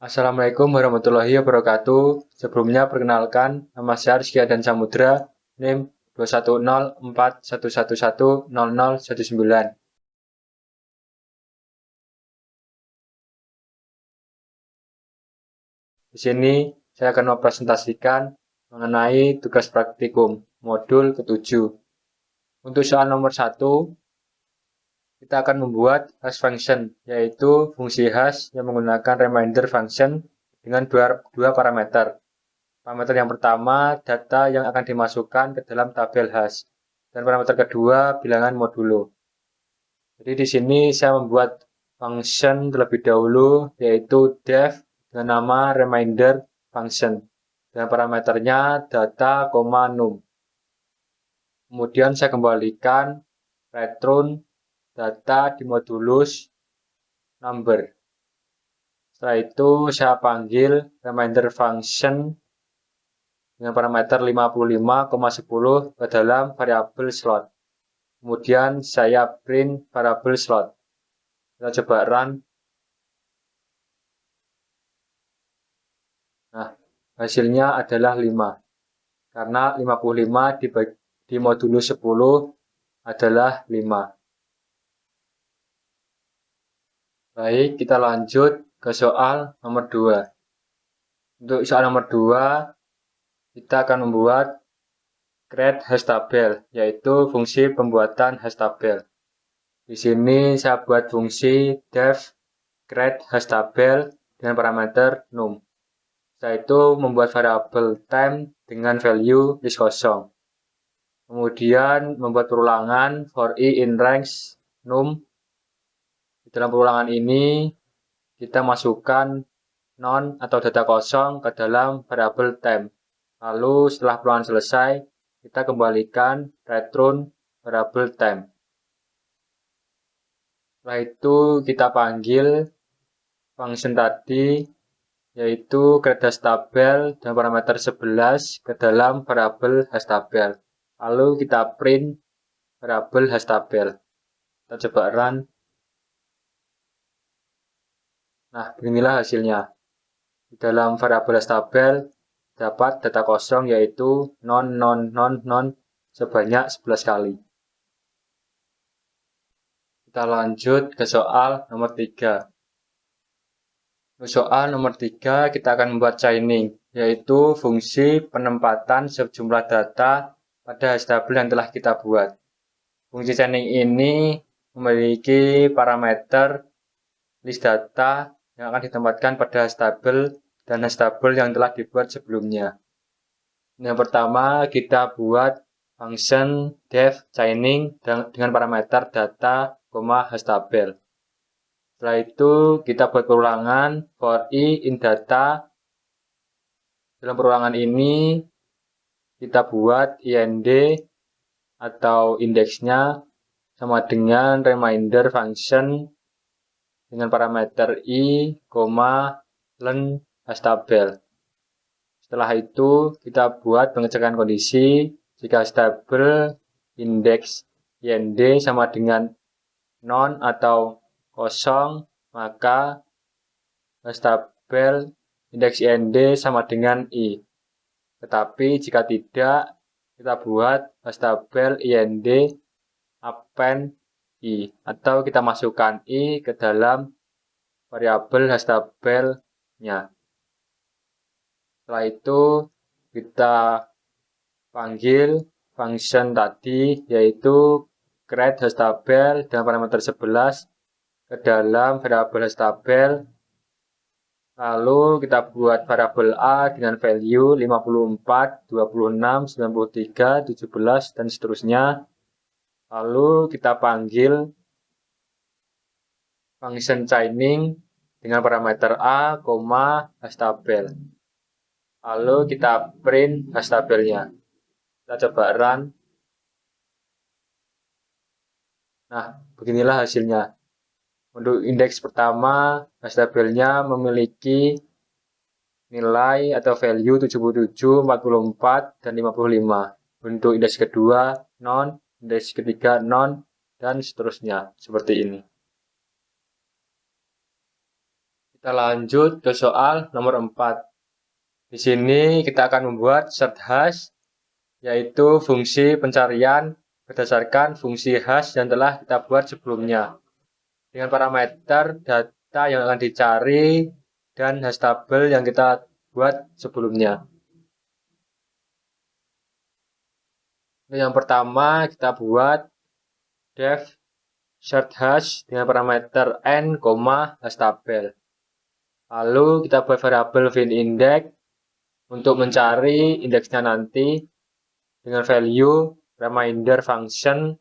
Assalamualaikum warahmatullahi wabarakatuh. Sebelumnya perkenalkan, nama saya Rizky Adan Samudra, NIM 21041110019. Di sini saya akan mempresentasikan mengenai tugas praktikum modul ke-7. Untuk soal nomor 1, kita akan membuat hash function, yaitu fungsi hash yang menggunakan reminder function dengan dua parameter. Parameter yang pertama, data yang akan dimasukkan ke dalam tabel hash. Dan parameter kedua, bilangan modulo. Jadi di sini saya membuat function terlebih dahulu, yaitu def dengan nama reminder function. Dan parameternya data, num. Kemudian saya kembalikan return data di modulus number. Setelah itu saya panggil reminder function dengan parameter 55,10 ke dalam variabel slot. Kemudian saya print variabel slot. Kita coba run. Nah, hasilnya adalah 5. Karena 55 di modulus 10 adalah 5. Baik, kita lanjut ke soal nomor 2. Untuk soal nomor 2, kita akan membuat create hash table, yaitu fungsi pembuatan hash table. Di sini saya buat fungsi def create hash table dengan parameter num. Setelah itu membuat variabel time dengan value is kosong. Kemudian membuat perulangan for i in range num. Di dalam perulangan ini kita masukkan non atau data kosong ke dalam variabel time. Lalu setelah perulangan selesai, kita kembalikan return variabel time. Setelah itu kita panggil function tadi, yaitu create hash table dan parameter 11 ke dalam variabel hash table. Lalu kita print variabel hash table. Kita coba run. Nah, beginilah hasilnya. Di dalam variabel hash table dapat data kosong yaitu non sebanyak 11 kali. Kita lanjut ke soal nomor 3. Untuk soal nomor 3 kita akan membuat chaining, yaitu fungsi penempatan sejumlah data pada hash table yang telah kita buat. Fungsi chaining ini memiliki parameter list data yang akan ditempatkan pada hash table dan hash table yang telah dibuat sebelumnya. Yang pertama, kita buat function def chaining dengan parameter data, hash table. Setelah itu kita buat perulangan for i in data. Dalam perulangan ini kita buat ind atau indeksnya sama dengan reminder function dengan parameter i, len hash table. Setelah itu kita buat pengecekan kondisi jika hash table indeks ind sama dengan non atau kosong, maka hash table indeks ind sama dengan i. Tetapi jika tidak, kita buat hash table ind append i, atau kita masukkan i ke dalam variabel hash table-nya. Setelah itu kita panggil function tadi, yaitu create hash table dengan parameter 11 ke dalam variabel hash table. Lalu kita buat variabel a dengan value 54, 26, 93, 17, dan seterusnya. Lalu kita panggil function chaining dengan parameter a, hash table. Lalu kita print hash tabelnya. Kita coba run. Nah, beginilah hasilnya. Untuk indeks pertama, hash tabelnya memiliki nilai atau value 77, 44, dan 55. Untuk indeks kedua, non, indeks ketiga, non, dan seterusnya. Seperti ini. Kita lanjut ke soal nomor 4. Di sini kita akan membuat search hash, yaitu fungsi pencarian berdasarkan fungsi hash yang telah kita buat sebelumnya, dengan parameter data yang akan dicari dan hash table yang kita buat sebelumnya. Yang pertama kita buat def search hash dengan parameter n, hash table. Lalu kita buat variabel vinIndex untuk mencari indeksnya nanti dengan value reminder function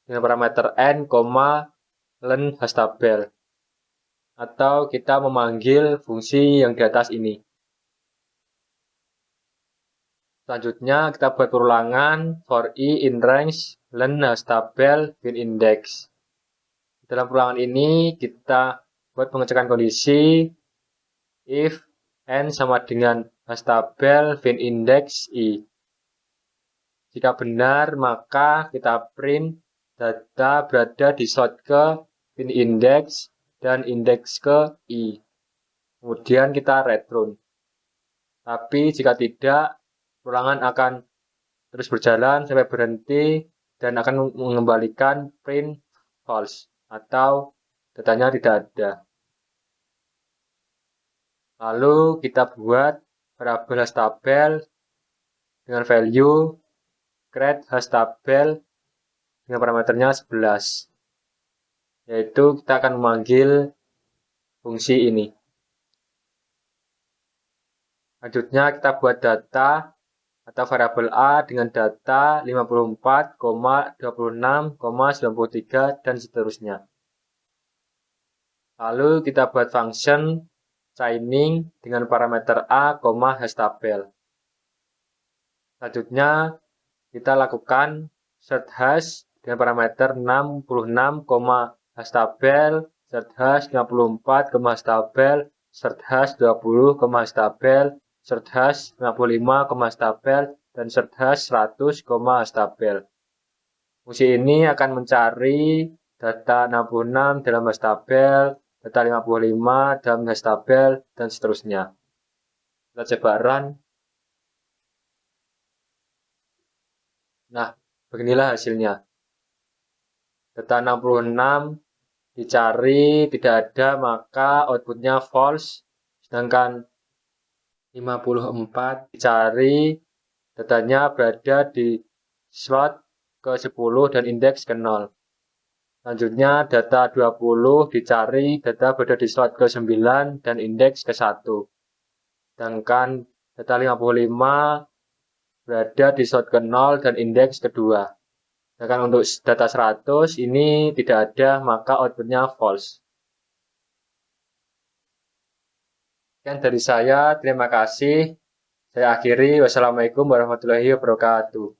dengan parameter n, len hash table. Atau kita memanggil fungsi yang di atas ini. Selanjutnya kita buat perulangan for i in range len hash table vinIndex. Dalam perulangan ini kita buat pengecekan kondisi if n sama dengan hash table vinIndex i. Jika benar, maka kita print data berada di slot ke vinIndex dan indeks ke i. Kemudian kita return. Tapi jika tidak, perulangan akan terus berjalan sampai berhenti dan akan mengembalikan print false atau datanya tidak ada. Lalu kita buat variabel hash table dengan value create hash table dengan parameternya 11. Yaitu kita akan memanggil fungsi ini. Selanjutnya kita buat data atau variabel A dengan data 54, 26, 93 dan seterusnya. Lalu kita buat function chaining dengan parameter A, hash table. Selanjutnya kita lakukan search hash dengan parameter 66, hash table, search hash 54, hash table, search hash 20, hash table, search hash 55, hash table, dan search hash 100, hash table. Fungsi ini akan mencari data 66 dalam hash table, data 55 dalam hash table, dan seterusnya. Kita coba run. Nah, beginilah hasilnya. Data 66 dicari, tidak ada, maka outputnya false. Sedangkan 54 dicari, datanya berada di slot ke-10 dan indeks ke-0. Selanjutnya data 20 dicari, data berada di slot ke-9 dan indeks ke-1. Sedangkan data 55 berada di slot ke-0 dan indeks kedua. Sedangkan untuk data 100 ini tidak ada, maka outputnya false. Sekian dari saya, terima kasih. Saya akhiri, wassalamualaikum warahmatullahi wabarakatuh.